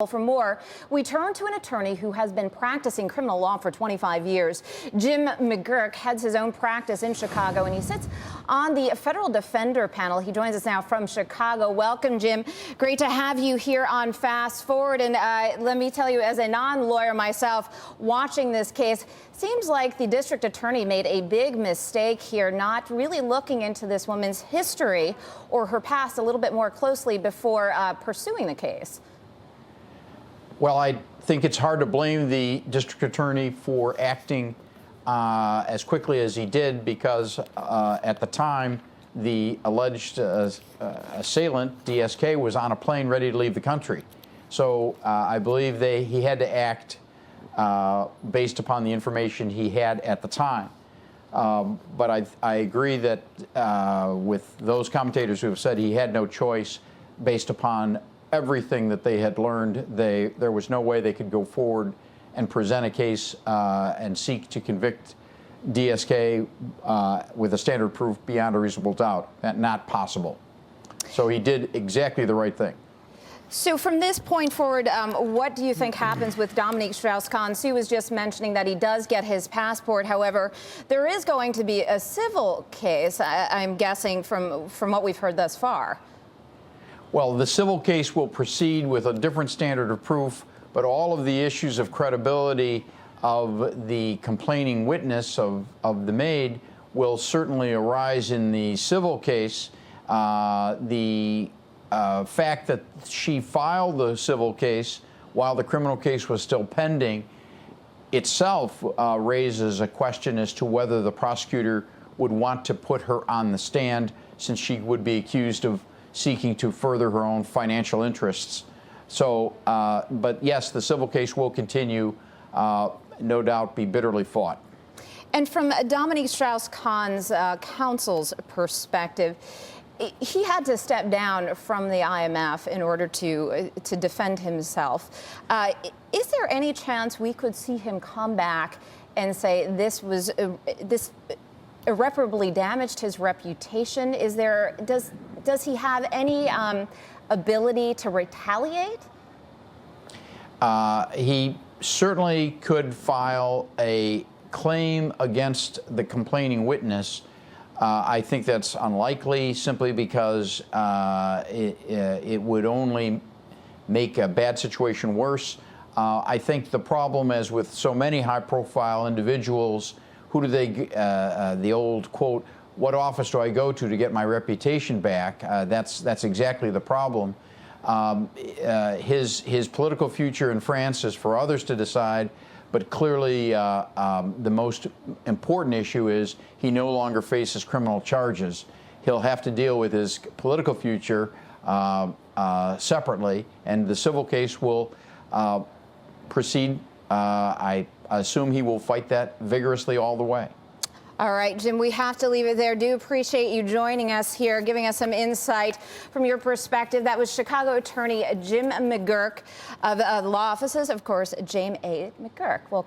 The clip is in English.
For more, we turn to an attorney who has been practicing criminal law for 25 years. Jim McGurk heads his own practice in Chicago, and he sits on the federal defender panel. He joins us now from Chicago. Welcome, Jim. Great to have you here on Fast Forward. And let me tell you, as a non-lawyer myself, watching this case, seems like the district attorney made a big mistake here, not really looking into this woman's history or her past a little bit more closely before pursuing the case. Well, I think it's hard to blame the district attorney for acting as quickly as he did because at the time, the alleged assailant, DSK, was on a plane ready to leave the country. So I believe he had to act based upon the information he had at the time. But I agree that with those commentators who have said he had no choice based upon everything that they had learned, there was no way they could go forward and present a case and seek to convict DSK with a standard of proof beyond a reasonable doubt. Not possible. So he did exactly the right thing. So from this point forward, what do you think happens with Dominique Strauss-Kahn? Sue was just mentioning that he does get his passport. However, there is going to be a civil case, I'm guessing, from what we've heard thus far. Well, the civil case will proceed with a different standard of proof, but all of the issues of credibility of the complaining witness of the maid will certainly arise in the civil case. The fact that she filed the civil case while the criminal case was still pending itself raises a question as to whether the prosecutor would want to put her on the stand, since she would be accused of seeking to further her own financial interests. So, but yes, the civil case will continue, no doubt be bitterly fought. And from Dominique Strauss-Kahn's counsel's perspective, he had to step down from the IMF in order to defend himself. Is there any chance we could see him come back and say this irreparably damaged his reputation? Does he have any ability to retaliate? He certainly could file a claim against the complaining witness. I think that's unlikely, simply because it would only make a bad situation worse. I think the problem, as with so many high-profile individuals, who do they, the old quote, "What office do I go to get my reputation back?" That's exactly the problem. His political future in France is for others to decide, but clearly the most important issue is he no longer faces criminal charges. He'll have to deal with his political future separately, and the civil case will proceed. I assume he will fight that vigorously all the way. All right, Jim, we have to leave it there. Do appreciate you joining us here, giving us some insight from your perspective. That was Chicago attorney Jim McGurk of the law offices, of course, James A. McGurk. Well